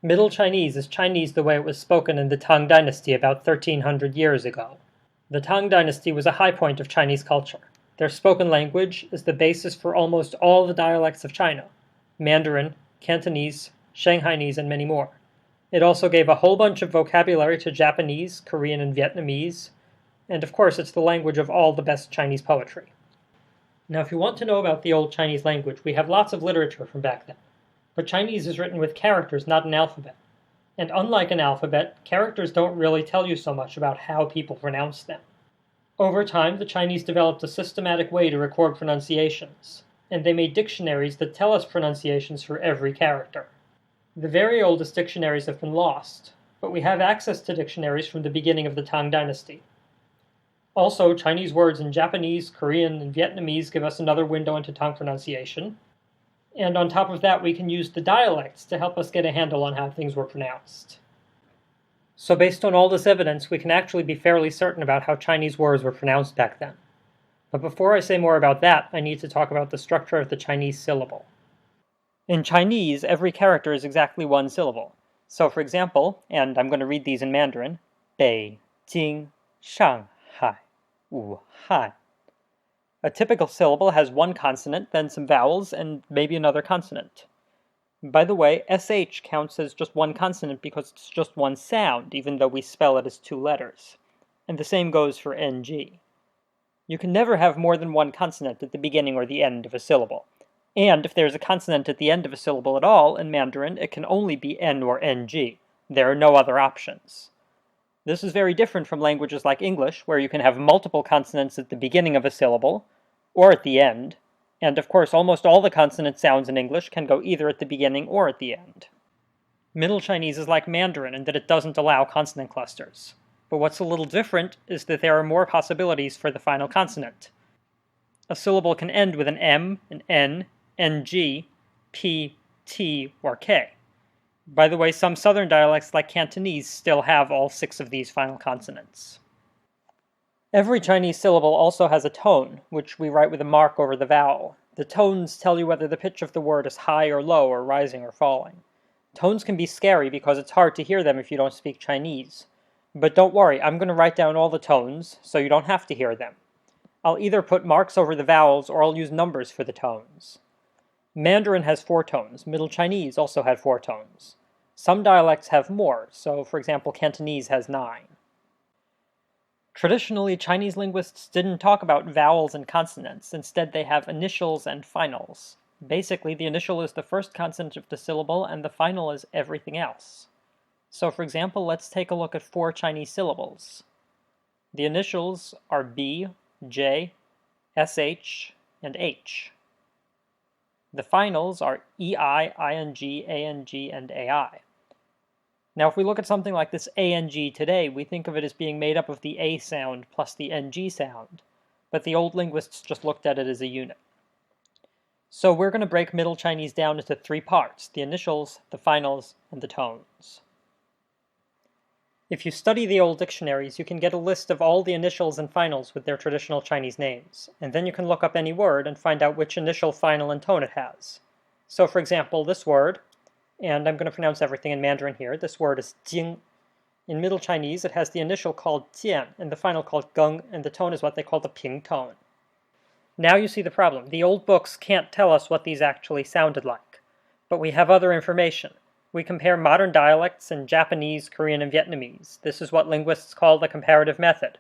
Middle Chinese is Chinese the way it was spoken in the Tang dynasty about 1300 years ago. The Tang dynasty was a high point of Chinese culture. Their spoken language is the basis for almost all the dialects of China: Mandarin, Cantonese, Shanghainese, and many more. It also gave a whole bunch of vocabulary to Japanese, Korean, and Vietnamese, and of course it's the language of all the best Chinese poetry. Now if you want to know about the old Chinese language, we have lots of literature from back then. But Chinese is written with characters, not an alphabet. And unlike an alphabet, characters don't really tell you so much about how people pronounce them. Over time, the Chinese developed a systematic way to record pronunciations, and they made dictionaries that tell us pronunciations for every character. The very oldest dictionaries have been lost, but we have access to dictionaries from the beginning of the Tang dynasty. Also, Chinese words in Japanese, Korean, and Vietnamese give us another window into Tang pronunciation. And on top of that, we can use the dialects to help us get a handle on how things were pronounced. So based on all this evidence, we can actually be fairly certain about how Chinese words were pronounced back then. But before I say more about that, I need to talk about the structure of the Chinese syllable. In Chinese, every character is exactly one syllable. So for example, and I'm going to read these in Mandarin, Beijing, Shanghai, Wuhan. A typical syllable has one consonant, then some vowels, and maybe another consonant. By the way, SH counts as just one consonant because it's just one sound, even though we spell it as two letters. And the same goes for NG. You can never have more than one consonant at the beginning or the end of a syllable. And if there's a consonant at the end of a syllable at all, in Mandarin, it can only be N or NG. There are no other options. This is very different from languages like English, where you can have multiple consonants at the beginning of a syllable, or at the end, and of course almost all the consonant sounds in English can go either at the beginning or at the end. Middle Chinese is like Mandarin in that it doesn't allow consonant clusters. But what's a little different is that there are more possibilities for the final consonant. A syllable can end with an M, an N, NG, P, T, or K. By the way, some southern dialects like Cantonese still have all 6 of these final consonants. Every Chinese syllable also has a tone, which we write with a mark over the vowel. The tones tell you whether the pitch of the word is high or low, or rising or falling. Tones can be scary because it's hard to hear them if you don't speak Chinese. But don't worry, I'm going to write down all the tones, so you don't have to hear them. I'll either put marks over the vowels, or I'll use numbers for the tones. Mandarin has 4 tones. Middle Chinese also had 4 tones. Some dialects have more, so for example Cantonese has 9. Traditionally, Chinese linguists didn't talk about vowels and consonants. Instead, they have initials and finals. Basically, the initial is the first consonant of the syllable, and the final is everything else. So for example, let's take a look at 4 Chinese syllables. The initials are B, J, SH, and H. The finals are EI, ING, ANG, and AI. Now if we look at something like this ANG today, we think of it as being made up of the A sound plus the NG sound, but the old linguists just looked at it as a unit. So we're going to break Middle Chinese down into 3 parts: the initials, the finals, and the tones. If you study the old dictionaries, you can get a list of all the initials and finals with their traditional Chinese names, and then you can look up any word and find out which initial, final, and tone it has. So for example, this word, and I'm going to pronounce everything in Mandarin here, this word is jing. In Middle Chinese, it has the initial called jian, and the final called geng, and the tone is what they call the ping tone. Now you see the problem. The old books can't tell us what these actually sounded like, but we have other information. We compare modern dialects in Japanese, Korean, and Vietnamese. This is what linguists call the comparative method.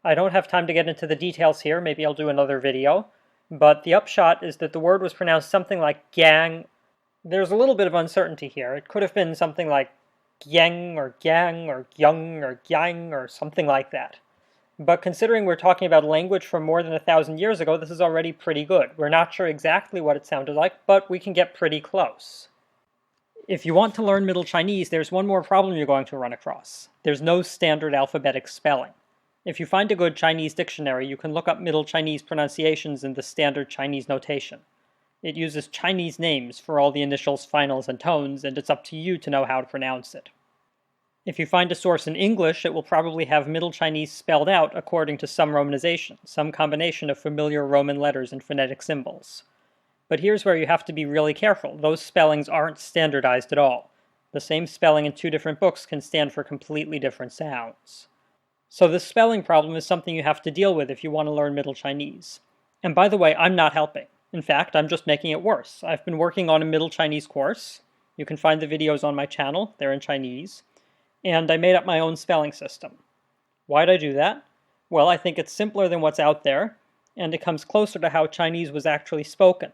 I don't have time to get into the details here, maybe I'll do another video, but the upshot is that the word was pronounced something like gang. There's a little bit of uncertainty here. It could have been something like gyang or gyang or gyung or gyang or something like that. But considering we're talking about language from more than 1,000 years ago, this is already pretty good. We're not sure exactly what it sounded like, but we can get pretty close. If you want to learn Middle Chinese, there's one more problem you're going to run across. There's no standard alphabetic spelling. If you find a good Chinese dictionary, you can look up Middle Chinese pronunciations in the standard Chinese notation. It uses Chinese names for all the initials, finals, and tones, and it's up to you to know how to pronounce it. If you find a source in English, it will probably have Middle Chinese spelled out according to some romanization, some combination of familiar Roman letters and phonetic symbols. But here's where you have to be really careful. Those spellings aren't standardized at all. The same spelling in two different books can stand for completely different sounds. So this spelling problem is something you have to deal with if you want to learn Middle Chinese. And by the way, I'm not helping. In fact, I'm just making it worse. I've been working on a Middle Chinese course. You can find the videos on my channel, they're in Chinese. And I made up my own spelling system. Why'd I do that? Well, I think it's simpler than what's out there, and it comes closer to how Chinese was actually spoken.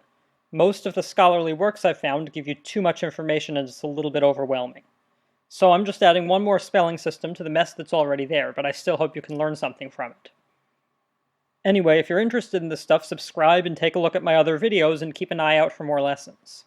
Most of the scholarly works I've found give you too much information and it's a little bit overwhelming. So I'm just adding one more spelling system to the mess that's already there, but I still hope you can learn something from it. Anyway, if you're interested in this stuff, subscribe and take a look at my other videos and keep an eye out for more lessons.